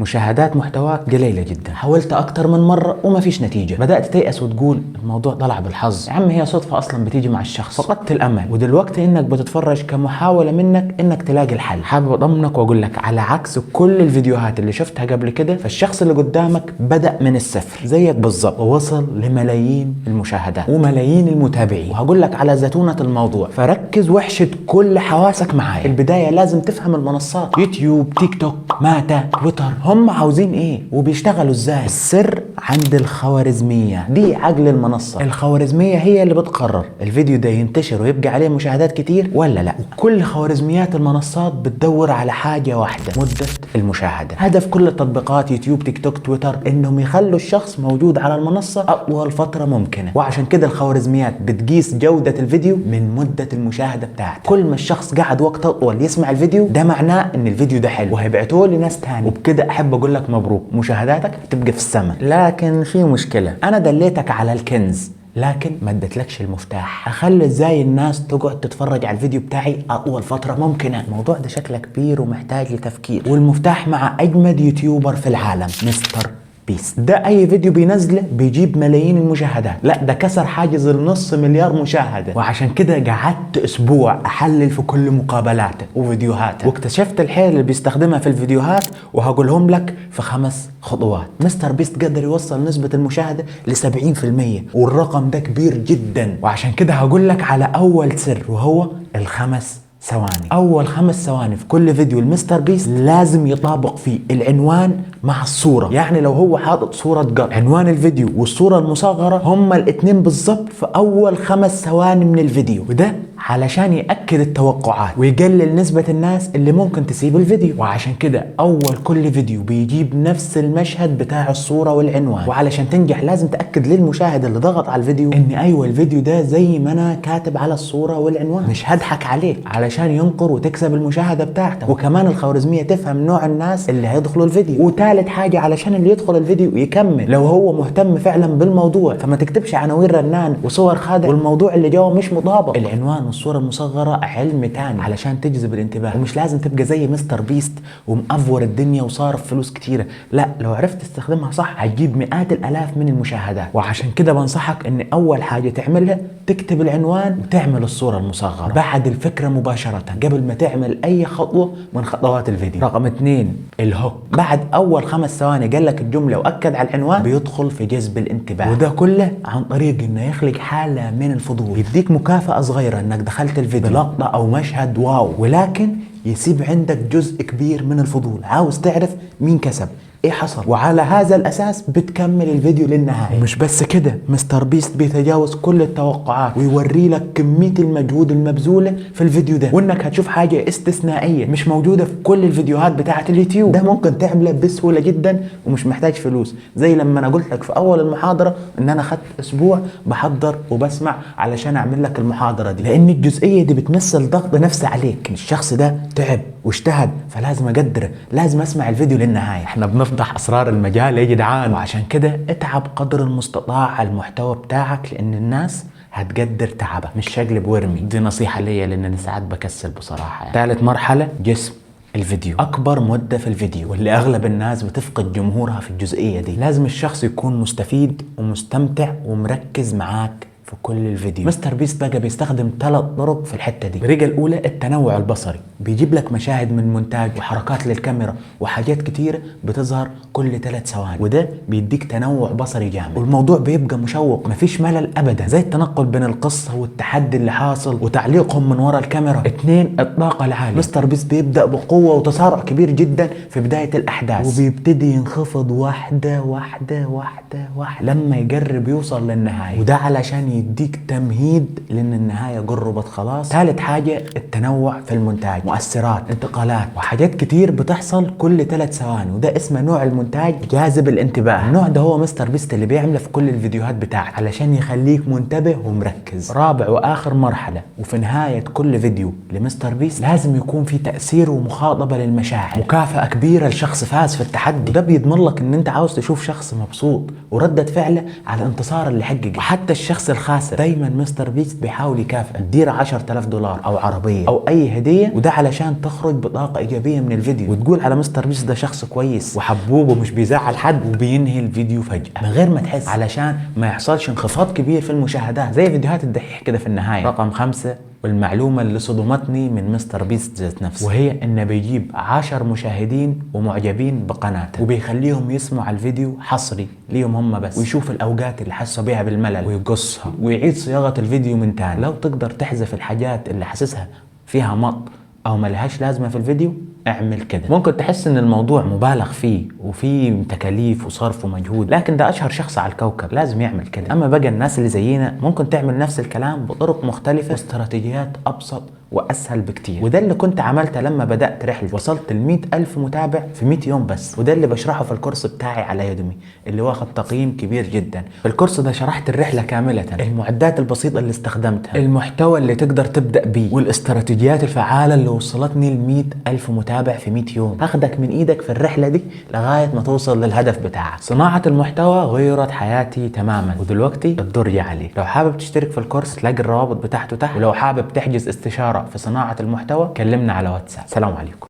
مشاهدات محتواك قليلة جدا، حاولت أكتر من مرة وما فيش نتيجة، بدأت تيأس وتقول الموضوع طلع بالحظ، يا عم هي صدفة أصلا بتيجي مع الشخص، فقدت الأمل. ودلوقتي إنك بتتفرج كمحاولة منك إنك تلاقي الحل. حابب أطمنك وأقول لك على عكس كل الفيديوهات اللي شفتها قبل كده، فالشخص اللي قدامك بدأ من الصفر زيك بالظبط ووصل لملايين المشاهدات وملايين المتابعين. وهقول لك على زتونة الموضوع، فركز واحشد كل حواسك معايا. البداية لازم تفهم المنصات يوتيوب، تيك توك، ماتا، تويتر، هم عاوزين ايه وبيشتغلوا ازاي. السر عند الخوارزمية دي، عقل المنصة. الخوارزمية هي اللي بتقرر الفيديو ده ينتشر ويبقى عليه مشاهدات كتير ولا لا. وكل خوارزميات المنصات بتدور على حاجة واحدة، مدة المشاهدة. هدف كل التطبيقات يوتيوب، تيك توك، تويتر انهم يخلوا الشخص موجود على المنصة اطول فترة ممكنة. وعشان كده الخوارزميات بتقيس جودة الفيديو من مدة المشاهدة بتاعته. كل ما الشخص قعد وقت اطول يسمع الفيديو ده معناه ان الفيديو ده حلو وهيبعتوه لناس تاني. وبكده احب اقول لك مبروك، مشاهداتك تبقى في السماء. لكن في مشكلة، انا دليتك على الكنز لكن ما اديتلكش المفتاح. اخلي ازاي الناس تقعد تتفرج على الفيديو بتاعي اطول فترة ممكنة؟ الموضوع ده شكله كبير ومحتاج لتفكير، والمفتاح مع اجمد يوتيوبر في العالم مستر بيست. ده اي فيديو بينزله بيجيب ملايين المشاهدات، لا ده كسر حاجز النص مليار مشاهدة. وعشان كده قعدت اسبوع احلل في كل مقابلاته وفيديوهاته، واكتشفت الحيل اللي بيستخدمها في الفيديوهات وهقولهم لك في 5 خطوات. مستر بيست قدر يوصل نسبة المشاهدة ل 70%، والرقم ده كبير جدا. وعشان كده هقول لك على اول سر، وهو ال5 ثواني. اول 5 ثواني في كل فيديو المستر بيست لازم يطابق فيه العنوان مع الصورة. يعني لو هو حاطط صورة قط، عنوان الفيديو والصورة المصغرة هما الاتنين بالظبط في اول 5 ثواني من الفيديو، وده علشان يأكد التوقعات ويقلل نسبة الناس اللي ممكن تسيب الفيديو. وعشان كده اول كل فيديو بيجيب نفس المشهد بتاع الصورة والعنوان. وعلشان تنجح لازم تأكد للمشاهد اللي ضغط على الفيديو ان ايوه الفيديو ده زي ما انا كاتب على الصورة والعنوان، مش هضحك عليك، علشان ينقر وتكسب المشاهدة بتاعته. وكمان الخوارزمية تفهم نوع الناس اللي هيدخلوا الفيديو. وثالث حاجة، علشان اللي يدخل الفيديو يكمل لو هو مهتم فعلا بالموضوع، فما تكتبش عناوين رنان وصور خادع والموضوع اللي جوه مش مطابق. العنوان والصورة المصغرة علم تاني علشان تجذب الانتباه. ومش لازم تبقى زي مستر بيست ومأفور الدنيا وصارف فلوس كتيرة، لا لو عرفت تستخدمها صح هتجيب مئات الالاف من المشاهدات. وعشان كده بنصحك ان اول حاجة تعملها تكتب العنوان وتعمل الصورة المصغرة بعد الفكرة مباشرة قبل ما تعمل اي خطوة من خطوات الفيديو. رقم 2 الهوك. بعد اول 5 ثواني قال لك الجملة واكد على العنوان بيدخل في جذب الانتباه، وده كله عن طريق انه يخلق حالة من الفضول. يديك مكافأة صغيرة انك دخلت الفيديو بلقطة او مشهد واو، ولكن يسيب عندك جزء كبير من الفضول، عاوز تعرف مين كسب، ايه حصل، وعلى هذا الاساس بتكمل الفيديو للنهايه. ومش بس كده، مستر بيست بيتجاوز كل التوقعات ويوري لك كميه المجهود المبذوله في الفيديو ده، وانك هتشوف حاجه استثنائيه مش موجوده في كل الفيديوهات بتاعه اليوتيوب. ده ممكن تعمله بسهوله جدا ومش محتاج فلوس، زي لما انا قلت لك في اول المحاضره ان انا خدت اسبوع بحضر وبسمع علشان اعمل لك المحاضره دي، لان الجزئيه دي بتمثل ضغط نفسي عليك. الشخص ده تعب واجتهد فلازم اقدره، لازم اسمع الفيديو للنهايه. احنا بنفضح اسرار المجال يا جدعان. وعشان كده اتعب قدر المستطاع على المحتوى بتاعك، لان الناس هتقدر تعبك، مش شقلب وارمي. دي نصيحه ليا لان انا ساعات بكسل بصراحه. ثالث مرحله جسم الفيديو. اكبر مده في الفيديو واللي اغلب الناس بتفقد جمهورها في الجزئيه دي. لازم الشخص يكون مستفيد ومستمتع ومركز معاك في كل الفيديو. مستر بيست بقى بيستخدم 3 طرق في الحته دي. الطريقه الاولى التنوع البصري، بيجيب لك مشاهد من مونتاج وحركات للكاميرا وحاجات كتير بتظهر كل 3 ثواني، وده بيديك تنوع بصري جامد، والموضوع بيبقى مشوق، مفيش ملل ابدا، زي التنقل بين القصه والتحدي اللي حاصل وتعليقهم من ورا الكاميرا. 2 الطاقه العاليه. مستر بيست بيبدا بقوه وتسارع كبير جدا في بدايه الاحداث، وبيبتدي ينخفض واحده واحده واحده واحده لما يقرب يوصل للنهايه، وده علشان يديك تمهيد لان النهايه قربت خلاص. ثالث حاجه التنوع في المونتاج، مؤثرات، انتقالات وحاجات كتير بتحصل كل 3 ثواني، وده اسمه نوع المونتاج جاذب الانتباه. النوع ده هو مستر بيست اللي بيعمله في كل الفيديوهات بتاعته علشان يخليك منتبه ومركز. رابع واخر مرحله وفي نهايه كل فيديو لمستر بيست لازم يكون في تاثير ومخاطبه للمشاعر، مكافاه كبيره لشخص فاز في التحدي، وده بيضمن لك ان انت عاوز تشوف شخص مبسوط ورده فعله على الانتصار اللي حققه. وحتى الشخص خاسر. دايما مستر بيست بيحاول يكافئك، تدير 10,000 دولار او عربيه او اي هديه، وده علشان تخرج بطاقه ايجابيه من الفيديو وتقول على مستر بيست ده شخص كويس وحبوب ومش بيزعل حد، وبينهي الفيديو فجاه من غير ما تحس، علشان ما يحصلش انخفاض كبير في المشاهدات زي فيديوهات الدحيح كده في النهايه. رقم 5، والمعلومة اللي صدمتني من مستر بيست ذات نفسه، وهي انه بيجيب 10 مشاهدين ومعجبين بقناته وبيخليهم يسمعوا على الفيديو حصري ليهم هم بس، ويشوف الاوقات اللي حسوا بيها بالملل ويقصها ويعيد صياغة الفيديو من تاني. لو تقدر تحذف الحاجات اللي حاسسها فيها مط او ملهاش لازمة في الفيديو اعمل كده. ممكن تحس ان الموضوع مبالغ فيه وفيه تكاليف وصرف ومجهود، لكن ده اشهر شخص على الكوكب لازم يعمل كده. اما بقى الناس اللي زينا ممكن تعمل نفس الكلام بطرق مختلفة واستراتيجيات ابسط واسهل بكتير، وده اللي كنت عملته لما بدأت رحلة وصلت ل100,000 متابع في 100 يوم بس، وده اللي بشرحه في الكورس بتاعي على يوديمي اللي واخد تقييم كبير جدا. في الكورس ده شرحت الرحلة كاملة، المعدات البسيطة اللي استخدمتها، المحتوى اللي تقدر تبدأ بيه، والاستراتيجيات الفعالة اللي وصلتني ل100,000 متابع في 100 يوم. هاخدك من ايدك في الرحلة دي لغاية ما توصل للهدف بتاعك. صناعة المحتوى غيرت حياتي تماما، ودلوقتي الدور جه عليك. لو حابب تشترك في الكورس تلاقي الروابط بتاعته تحت، ولو حابب تحجز استشارة في صناعة المحتوى كلمنا على واتساب. سلام عليكم.